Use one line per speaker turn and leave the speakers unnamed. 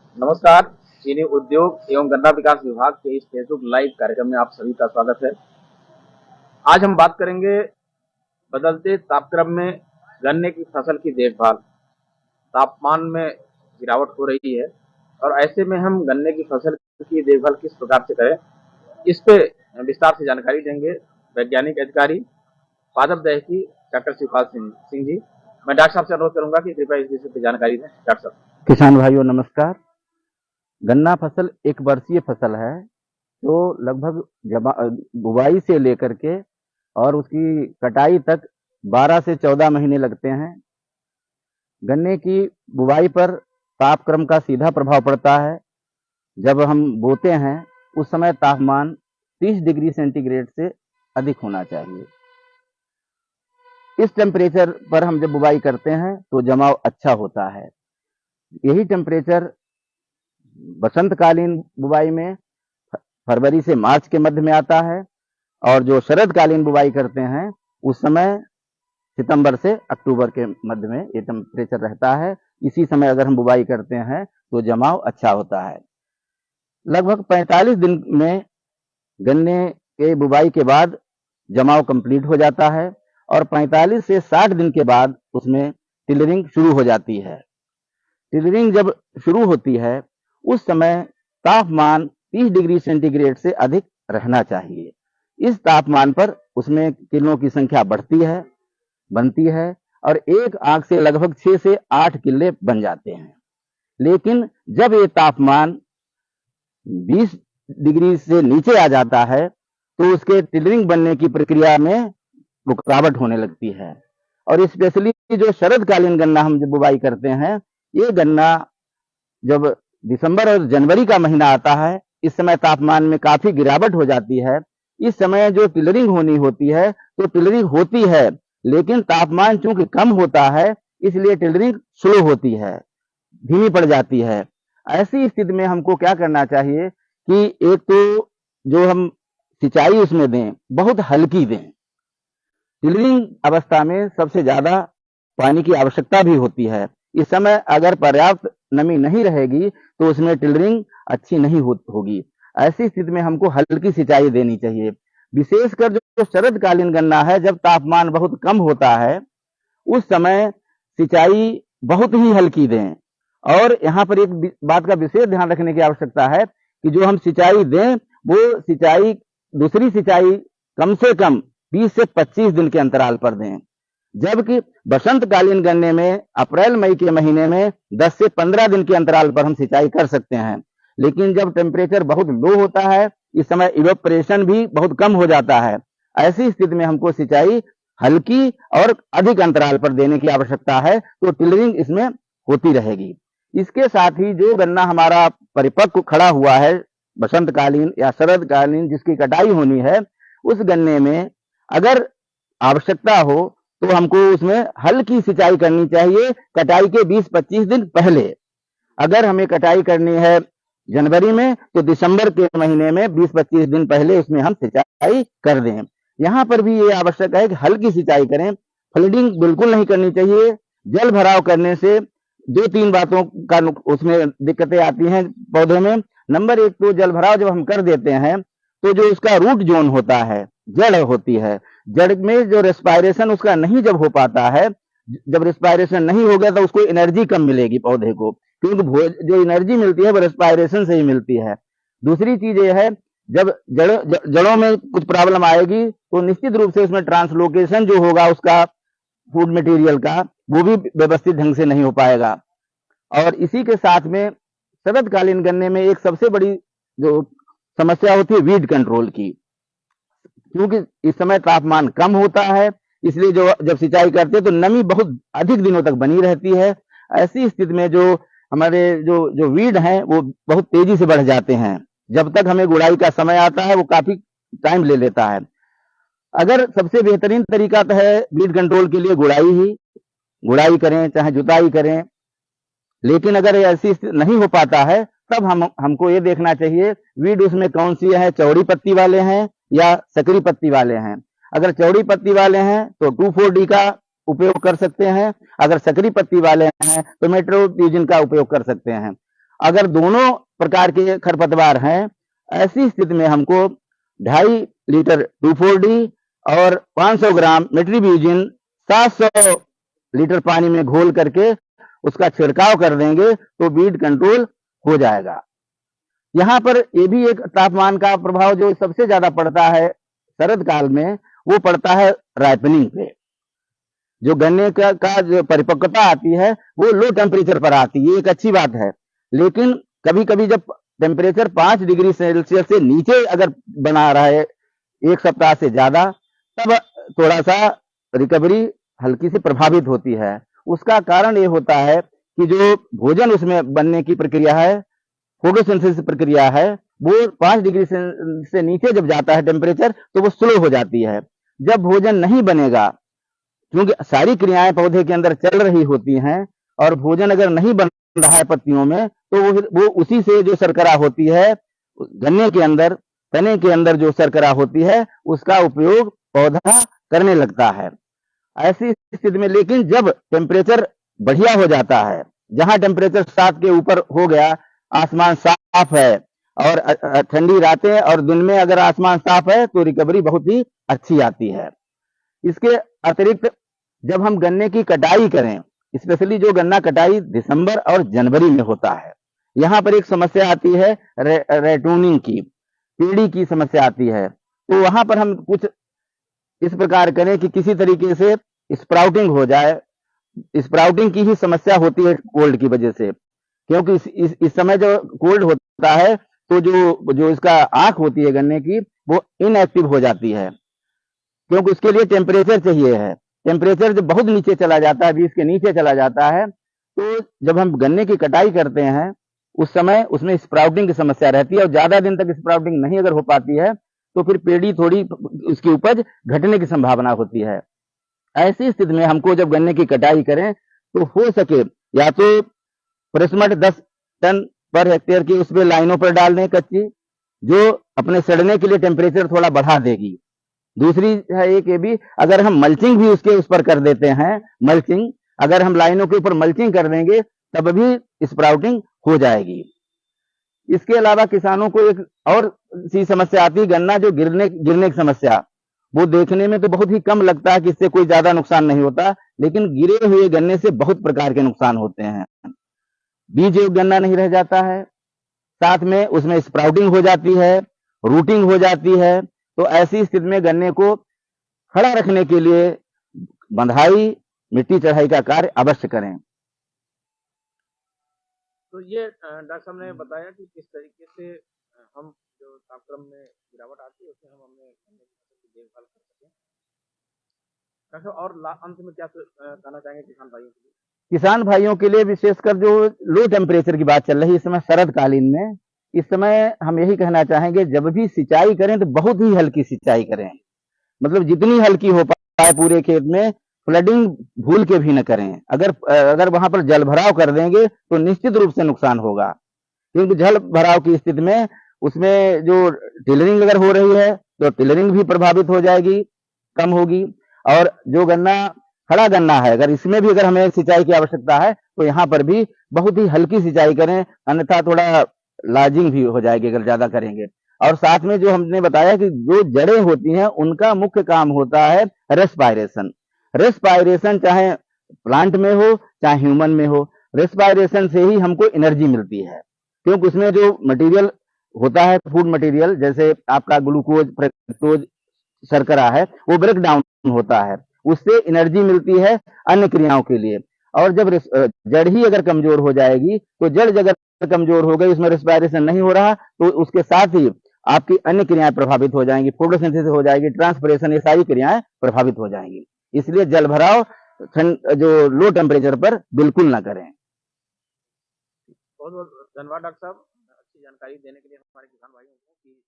नमस्कार। चीनी उद्योग एवं गन्ना विकास विभाग के इस फेसबुक लाइव कार्यक्रम में आप सभी का स्वागत है। आज हम बात करेंगे बदलते तापक्रम में गन्ने की फसल की देखभाल। तापमान में गिरावट हो रही है और ऐसे में हम गन्ने की फसल की देखभाल किस प्रकार से करें, इस पे विस्तार से जानकारी देंगे वैज्ञानिक अधिकारी पादप दहकी डॉक्टर शिवपाल सिंह जी। मैं डॉक्टर साहब से अनुरोध करूंगा कि कृपया इस विषय पर जानकारी दें। डॉक्टर साहब।
किसान भाइयों नमस्कार। गन्ना फसल एक वर्षीय फसल है जो लगभग बुवाई से लेकर के और उसकी कटाई तक 12 से 14 महीने लगते हैं। गन्ने की बुवाई पर तापक्रम का सीधा प्रभाव पड़ता है। जब हम बोते हैं उस समय तापमान 30 डिग्री सेंटीग्रेड से अधिक होना चाहिए। इस टेम्परेचर पर हम जब बुवाई करते हैं तो जमाव अच्छा होता है। यही टेम्परेचर बसंतकालीन बुवाई में फरवरी से मार्च के मध्य में आता है और जो शरदकालीन बुवाई करते हैं उस समय सितंबर से अक्टूबर के मध्य में ये टेम्परेचर रहता है। इसी समय अगर हम बुवाई करते हैं तो जमाव अच्छा होता है। लगभग 45 दिन में गन्ने के बुवाई के बाद जमाव कंप्लीट हो जाता है और 45 से 60 दिन के बाद उसमें टिलरिंग शुरू हो जाती है। टिलरिंग जब शुरू होती है उस समय तापमान 30 डिग्री सेंटीग्रेड से अधिक रहना चाहिए। इस तापमान पर उसमें किरणों की संख्या बनती है और एक आंख से लगभग 6 से 8 किले बन जाते हैं। लेकिन जब ये तापमान 20 डिग्री से नीचे आ जाता है तो उसके टिलरिंग बनने की प्रक्रिया में रुकावट होने लगती है। और स्पेशली जो शरदकालीन गन्ना हम जब बुवाई करते हैं, ये गन्ना जब दिसंबर और जनवरी का महीना आता है, इस समय तापमान में काफी गिरावट हो जाती है। इस समय जो टिलरिंग होनी होती है तो टिलरिंग होती है, लेकिन तापमान चूंकि कम होता है इसलिए टिलरिंग स्लो होती है, धीमी पड़ जाती है। ऐसी स्थिति में हमको क्या करना चाहिए कि एक तो जो हम सिंचाई उसमें दें बहुत हल्की दें। टिलरिंग अवस्था में सबसे ज्यादा पानी की आवश्यकता भी होती है। इस समय अगर पर्याप्त नमी नहीं रहेगी तो उसमें टिलरिंग अच्छी नहीं होगी। ऐसी स्थिति में हमको हल्की सिंचाई देनी चाहिए। विशेषकर जो शरदकालीन गन्ना है, जब तापमान बहुत कम होता है उस समय सिंचाई बहुत ही हल्की दें। और यहाँ पर एक बात का विशेष ध्यान रखने की आवश्यकता है कि जो हम सिंचाई दें वो सिंचाई दूसरी सिंचाई कम से कम 20 से 25 दिन के अंतराल पर दें। जबकि बसंतकालीन गन्ने में अप्रैल मई के महीने में 10 से 15 दिन के अंतराल पर हम सिंचाई कर सकते हैं। लेकिन जब टेम्परेचर बहुत लो होता है, इस समय इवेपोरेशन भी बहुत कम हो जाता है। ऐसी स्थिति में हमको सिंचाई हल्की और अधिक अंतराल पर देने की आवश्यकता है, तो टिलरिंग इसमें होती रहेगी। इसके साथ ही जो गन्ना हमारा परिपक्व खड़ा हुआ है बसंतकालीन या शरदकालीन जिसकी कटाई होनी है, उस गन्ने में अगर आवश्यकता हो तो हमको उसमें हल्की सिंचाई करनी चाहिए कटाई के 20-25 दिन पहले। अगर हमें कटाई करनी है जनवरी में तो दिसंबर के महीने में 20-25 दिन पहले उसमें हम सिंचाई कर दें। यहाँ पर भी ये आवश्यक है कि हल्की सिंचाई करें, फ्लडिंग बिल्कुल नहीं करनी चाहिए। जल भराव करने से 2-3 बातों का उसमें दिक्कतें आती हैं पौधे में। नंबर एक तो जल भराव जब हम कर देते हैं तो जो उसका रूट जोन होता है, जड़ होती है, जड़ में जो रेस्पायरेशन उसका नहीं जब हो पाता है, जब रेस्पायरेशन नहीं हो गया तो उसको एनर्जी कम मिलेगी पौधे को, क्योंकि जो एनर्जी मिलती है वो रेस्पायरेशन से ही मिलती है। दूसरी चीज ये है, जब जड़ों में कुछ प्रॉब्लम आएगी तो निश्चित रूप से उसमें ट्रांसलोकेशन जो होगा उसका फूड मटेरियल का, वो भी व्यवस्थित ढंग से नहीं हो पाएगा। और इसी के साथ में शरदकालीन गन्ने में एक सबसे बड़ी जो समस्या होती है वीड कंट्रोल की, क्योंकि इस समय तापमान कम होता है, इसलिए जो जब सिंचाई करते हैं तो नमी बहुत अधिक दिनों तक बनी रहती है। ऐसी स्थिति में जो हमारे जो वीड हैं वो बहुत तेजी से बढ़ जाते हैं। जब तक हमें गुड़ाई का समय आता है वो काफी टाइम ले लेता है। अगर सबसे बेहतरीन तरीका तो है वीड कंट्रोल के लिए गुड़ाई करें चाहे जुताई करें। लेकिन अगर ऐसी नहीं हो पाता है तब हमको ये देखना चाहिए वीड उसमें कौन सी है, चौड़ी पत्ती वाले हैं या सकरी पत्ती वाले हैं। अगर चौड़ी पत्ती वाले हैं तो 2,4-D का उपयोग कर सकते हैं, अगर सकरी पत्ती वाले हैं तो मेट्रोब्यूजिन का उपयोग कर सकते हैं। अगर दोनों प्रकार के खरपतवार हैं, ऐसी स्थिति में हमको 2.5 लीटर 2,4-D और 500 ग्राम मेट्रीब्यूजिन 700 लीटर पानी में घोल करके उसका छिड़काव कर देंगे तो वीड कंट्रोल हो जाएगा। यहाँ पर ये भी एक तापमान का प्रभाव जो सबसे ज्यादा पड़ता है शरद काल में, वो पड़ता है राइपनिंग पे। जो गन्ने का जो परिपक्वता आती है वो लो टेम्परेचर पर आती है, ये एक अच्छी बात है। लेकिन कभी कभी जब टेम्परेचर 5 डिग्री सेल्सियस से नीचे अगर बना रहा है एक सप्ताह से ज्यादा, तब थोड़ा सा रिकवरी हल्की से प्रभावित होती है। उसका कारण ये होता है कि जो भोजन उसमें बनने की प्रक्रिया है, फोटोसिंथेसिस प्रक्रिया है, वो 5 डिग्री से नीचे जब जाता है टेम्परेचर तो वो स्लो हो जाती है। जब भोजन नहीं बनेगा, क्योंकि सारी क्रियाएं पौधे के अंदर चल रही होती हैं, और भोजन अगर नहीं बन रहा है पत्तियों में, तो वो उसी से जो शर्करा होती है गन्ने के अंदर, तने के अंदर जो शर्करा होती है, उसका उपयोग पौधा करने लगता है। ऐसी स्थिति में लेकिन जब टेम्परेचर बढ़िया हो जाता है, जहां टेम्परेचर 7 के ऊपर हो गया, आसमान साफ है और ठंडी रातें और दिन में अगर आसमान साफ है तो रिकवरी बहुत ही अच्छी आती है। इसके अतिरिक्त जब हम गन्ने की कटाई करें, स्पेशली जो गन्ना कटाई दिसंबर और जनवरी में होता है, यहाँ पर एक समस्या आती है रेटूनिंग की, पीड़ी की समस्या आती है। तो वहां पर हम कुछ इस प्रकार करें कि किसी तरीके से स्प्राउटिंग हो जाए। स्प्राउटिंग की ही समस्या होती है कोल्ड की वजह से, क्योंकि इस समय जो कोल्ड होता है तो जो इसका आंख होती है गन्ने की, वो इनएक्टिव हो जाती है, क्योंकि उसके लिए टेम्परेचर चाहिए है। टेम्परेचर जब बहुत नीचे चला जाता है, 20 के नीचे चला जाता है, तो जब हम गन्ने की कटाई करते हैं उस समय उसमें स्प्राउटिंग की समस्या रहती है, और ज्यादा दिन तक स्प्राउटिंग नहीं अगर हो पाती है तो फिर पेड़ी थोड़ी उसकी उपज घटने की संभावना होती है। ऐसी स्थिति में हमको जब गन्ने की कटाई करें तो हो सके या तो प्रेसमट 10 टन पर हेक्टेयर की उसमें लाइनों पर डाल दें कच्ची, जो अपने सड़ने के लिए टेम्परेचर थोड़ा बढ़ा देगी। दूसरी है एक ये भी, अगर हम मल्चिंग भी उसके उस पर कर देते हैं, मल्चिंग अगर हम लाइनों के ऊपर मल्चिंग कर देंगे तब भी स्प्राउटिंग हो जाएगी। इसके अलावा किसानों को एक और सी समस्या आती है, गन्ना जो गिरने की समस्या। वो देखने में तो बहुत ही कम लगता है कि इससे कोई ज्यादा नुकसान नहीं होता, लेकिन गिरे हुए गन्ने से बहुत प्रकार के नुकसान होते हैं। बीज योग्य गन्ना नहीं रह जाता है, साथ में उसमें स्प्राउटिंग हो जाती है, रूटिंग हो जाती है। तो ऐसी स्थिति में गन्ने को खड़ा रखने के लिए बंधाई, मिट्टी चढ़ाई का कार्य अवश्य करें।
तो ये डॉक्टर साहब ने बताया कि किस तरीके से हम जो तापक्रम में गिरावट आती है उसमें हम अपने गन्ने की फसल की देखभाल कर सकें। डॉक्टर साहब और अंत में क्या कहना चाहेंगे किसान भाइयों के लिए?
किसान भाइयों के लिए विशेषकर जो लो टेम्परेचर की बात चल रही है इस समय शरद कालीन में, इस समय हम यही कहना चाहेंगे जब भी सिंचाई करें तो बहुत ही हल्की सिंचाई करें, मतलब जितनी हल्की हो पाए पूरे खेत में। फ्लडिंग भूल के भी न करें। अगर वहां पर जल भराव कर देंगे तो निश्चित रूप से नुकसान होगा, क्योंकि जल भराव की स्थिति में उसमें जो टिलरिंग अगर हो रही है तो टिलरिंग भी प्रभावित हो जाएगी, कम होगी। और जो गन्ना खड़ा गन्ना है, अगर इसमें भी अगर हमें सिंचाई की आवश्यकता है तो यहाँ पर भी बहुत ही हल्की सिंचाई करें, अन्यथा थोड़ा लाजिंग भी हो जाएगी अगर ज्यादा करेंगे। और साथ में जो हमने बताया कि जो जड़ें होती हैं उनका मुख्य काम होता है रेस्पायरेशन। रेस्पायरेशन चाहे प्लांट में हो चाहे ह्यूमन में हो, रेस्पायरेशन से ही हमको एनर्जी मिलती है, क्योंकि उसमें जो मटेरियल होता है फूड मटेरियल, जैसे आपका ग्लूकोज, फ्रक्टोज, शर्करा है, वो ब्रेक डाउन होता है, उससे एनर्जी मिलती है अन्य क्रियाओं के लिए। और जब जड़ ही अगर कमजोर हो जाएगी तो जड़ अगर कमजोर हो गई, उसमें रेस्पायरेशन नहीं हो रहा, तो उसके साथ ही आपकी अन्य क्रियाएं प्रभावित हो जाएंगी, फोटोसिंथेसिस हो जाएगी, ट्रांसपिरेशन, ये सारी क्रियाएं प्रभावित हो जाएंगी। इसलिए जल भराव जो लो टेम्परेचर पर बिल्कुल ना करें।
बहुत बहुत धन्यवाद डॉक्टर साहब, अच्छी जानकारी देने के लिए हमारे किसान भाइयों को कि